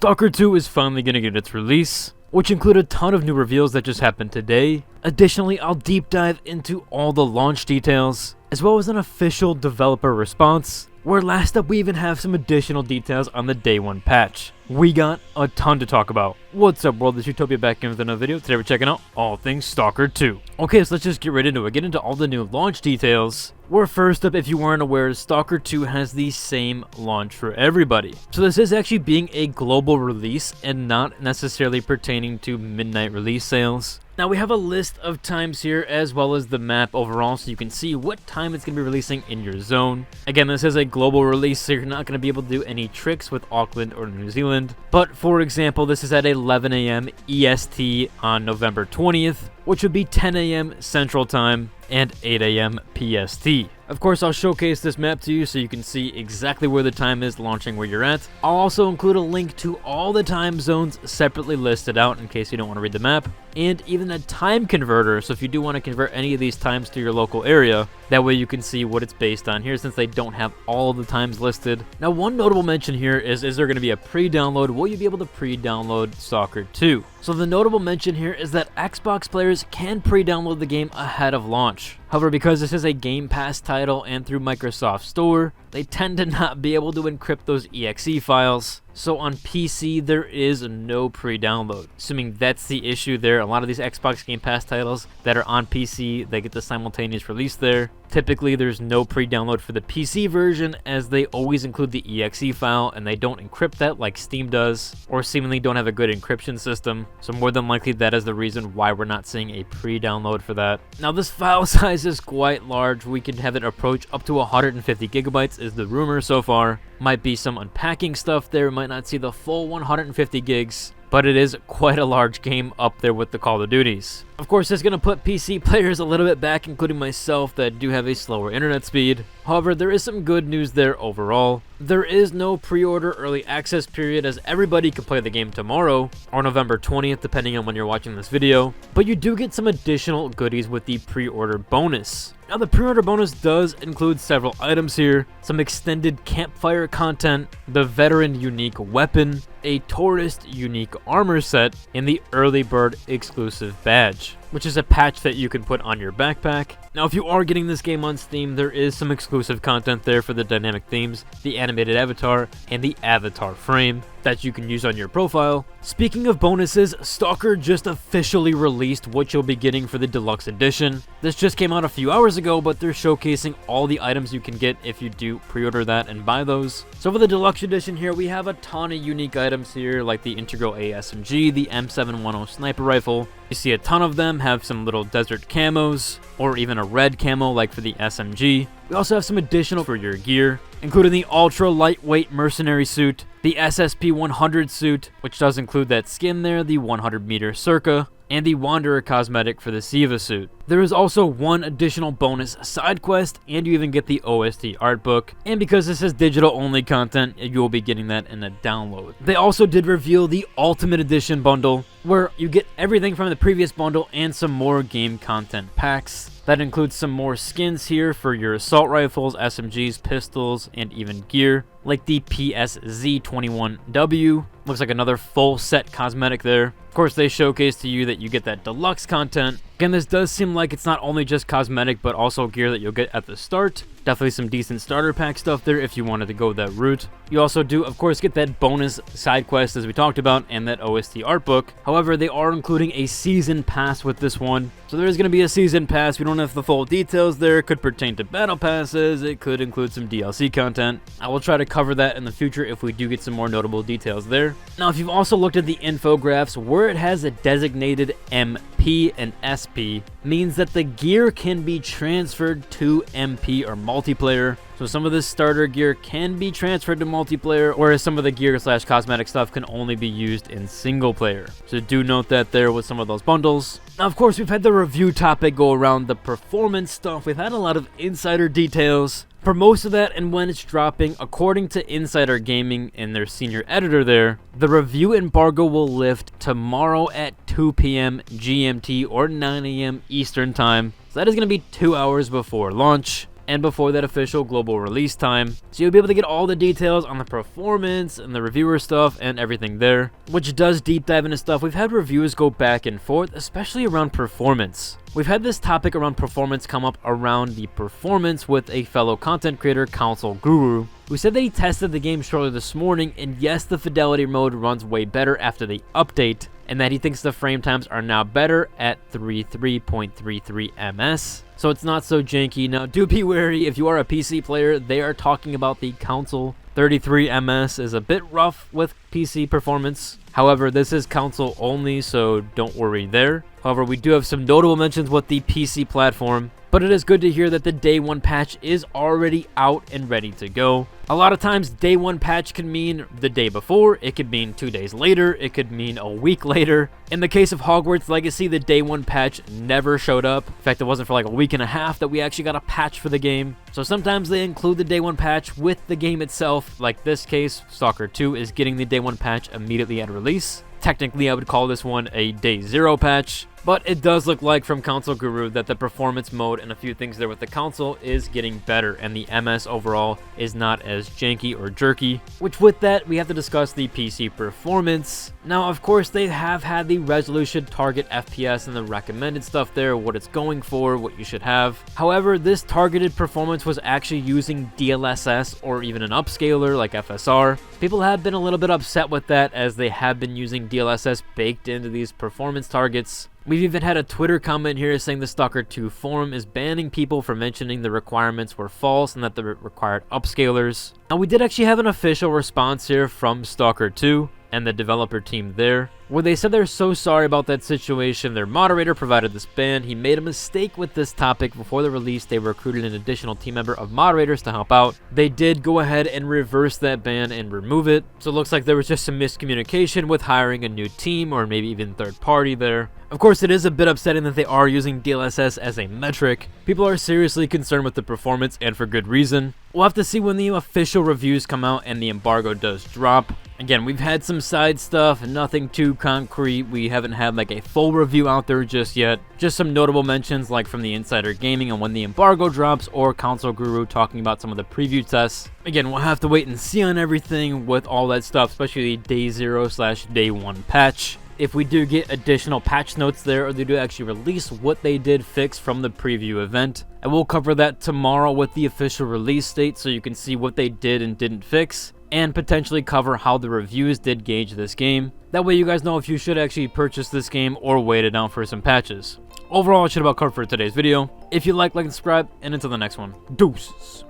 Stalker 2 is finally going to get its release, which include a ton of new reveals that just happened today. Additionally, I'll deep dive into all the launch details, as well as an official developer response, where last up we even have some additional details on the day 1 patch. We got a ton to talk about. What's up world, it's Utopia back in with another video. Today we're checking out all things Stalker 2. Okay, so let's just get right into it. Get into all the new launch details. Where first up, if you weren't aware, Stalker 2 has the same launch for everybody. So this is actually being a global release and not necessarily pertaining to midnight release sales. Now we have a list of times here as well as the map overall, so you can see what time it's going to be releasing in your zone. Again, this is a global release, so you're not going to be able to do any tricks with Auckland or New Zealand. But for example, this is at 11 AM EST on November 20th, which would be 10 AM Central Time and 8 AM PST. Of course, I'll showcase this map to you so you can see exactly where the time is launching where you're at. I'll also include a link to all the time zones separately listed out in case you don't want to read the map, and even a time converter, so if you do want to convert any of these times to your local area, that way you can see what it's based on here since they don't have all of the times listed. Now, one notable mention here is there going to be a pre-download? Will you be able to pre-download Stalker 2? So the notable mention here is that Xbox players can pre-download the game ahead of launch. However, because this is a Game Pass title and through Microsoft Store, they tend to not be able to encrypt those exe files. So on PC, there is no pre-download. Assuming that's the issue there, a lot of these Xbox Game Pass titles that are on PC, they get the simultaneous release there. Typically, there's no pre-download for the PC version as they always include the exe file and they don't encrypt that like Steam does, or seemingly don't have a good encryption system. So more than likely, that is the reason why we're not seeing a pre-download for that. Now, this file size is quite large. We can have it approach up to 150 gigabytes is the rumor so far. Might be some unpacking stuff there. Might not see the full 150 gigs, but it is quite a large game up there with the Call of Duties. Of course, it's going to put PC players a little bit back, including myself, that do have a slower internet speed. However, there is some good news there overall. There is no pre-order early access period, as everybody can play the game tomorrow, or November 20th, depending on when you're watching this video. But you do get some additional goodies with the pre-order bonus. Now, the pre-order bonus does include several items here, some extended campfire content, the veteran unique weapon, a tourist unique armor set, and the early bird exclusive badge, which is a patch that you can put on your backpack. Now, if you are getting this game on Steam, there is some exclusive content there for the dynamic themes, the animated avatar, and the avatar frame that you can use on your profile. Speaking of bonuses, Stalker just officially released what you'll be getting for the Deluxe Edition. This just came out a few hours ago, but they're showcasing all the items you can get if you do pre-order that and buy those. So for the Deluxe Edition here, we have a ton of unique items here, like the Integral A SMG, the M710 sniper rifle. You see a ton of them have some little desert camos, or even a red camo like for the SMG. We also have some additional for your gear, including the ultra lightweight mercenary suit, the SSP 100 suit, which does include that skin there, the 100 meter circa, and the Wanderer cosmetic for the Siva suit. There is also one additional bonus side quest, and you even get the OST art book. And because this is digital only content, you will be getting that in a download. They also did reveal the Ultimate Edition bundle, where you get everything from the previous bundle and some more game content packs. That includes some more skins here for your assault rifles, SMGs, pistols, and even gear, like the PSZ-21W. Looks like another full set cosmetic there. Of course, they showcase to you that you get that deluxe content. Again, this does seem like it's not only just cosmetic, but also gear that you'll get at the start. Definitely some decent starter pack stuff there if you wanted to go that route. You also do, of course, get that bonus side quest as we talked about, and that OST art book. However, they are including a season pass with this one. So there is going to be a season pass. We don't have the full details there. It could pertain to battle passes. It could include some DLC content. I will try to cover that in the future if we do get some more notable details there. Now, if you've also looked at the infographics, where it has a designated MP and SP, means that the gear can be transferred to MP or multiplayer. So some of this starter gear can be transferred to multiplayer, whereas some of the gear / cosmetic stuff can only be used in single player. So do note that there with some of those bundles. Now, of course, we've had the review topic go around the performance stuff. We've had a lot of insider details for most of that, and when it's dropping, according to Insider Gaming and their senior editor there, the review embargo will lift tomorrow at 2 p.m. GMT or 9 a.m. Eastern Time. So that is going to be 2 hours before launch. and before that official global release time. So you'll be able to get all the details on the performance and the reviewer stuff and everything there, which does deep dive into stuff. We've had reviewers go back and forth, especially around performance. We've had this topic around performance come up around the performance with a fellow content creator, Console Guru, who said that he tested the game shortly this morning, and yes, the fidelity mode runs way better after the update, and that he thinks the frame times are now better at 33.33 ms. So it's not so janky. Now do be wary, if you are a PC player, they are talking about the console. 33 ms is a bit rough with PC performance. However, this is console only, so don't worry there. However, we do have some notable mentions with the PC platform, but it is good to hear that the day one patch is already out and ready to go. A lot of times, day one patch can mean the day before, it could mean 2 days later, it could mean a week later. In the case of Hogwarts Legacy, the day one patch never showed up. In fact, it wasn't for like a week and a half that we actually got a patch for the game. So sometimes they include the day one patch with the game itself. Like this case, S.T.A.L.K.E.R 2 is getting the day one patch immediately at release. Technically, I would call this one a day zero patch, but it does look like from Console Guru that the performance mode and a few things there with the console is getting better, and the MS overall is not as janky or jerky, which with that, we have to discuss the PC performance. Now, of course, they have had the resolution, target FPS, and the recommended stuff there, what it's going for, what you should have. However, this targeted performance was actually using DLSS or even an upscaler like FSR. People have been a little bit upset with that, as they have been using DLSS baked into these performance targets. We've even had a Twitter comment here saying the S.T.A.L.K.E.R 2 forum is banning people for mentioning the requirements were false and that they required upscalers. Now, we did actually have an official response here from S.T.A.L.K.E.R 2 and the developer team there, where they said they're so sorry about that situation. Their moderator provided this ban. He made a mistake with this topic. Before the release, they recruited an additional team member of moderators to help out. They did go ahead and reverse that ban and remove it. So it looks like there was just some miscommunication with hiring a new team or maybe even third party there. Of course, it is a bit upsetting that they are using DLSS as a metric. People are seriously concerned with the performance, and for good reason. We'll have to see when the official reviews come out and the embargo does drop. Again, we've had some side stuff, nothing too concrete. We haven't had like a full review out there just yet. Just some notable mentions like from the Insider Gaming on when the embargo drops, or Console Guru talking about some of the preview tests. Again, we'll have to wait and see on everything with all that stuff, especially the day 0/day 1 patch. If we do get additional patch notes there, or they do actually release what they did fix from the preview event. And we'll cover that tomorrow with the official release date, so you can see what they did and didn't fix, and potentially cover how the reviews did gauge this game. That way you guys know if you should actually purchase this game or wait it out for some patches. Overall, I should about cover for today's video. If you like and subscribe, and until the next one, deuces.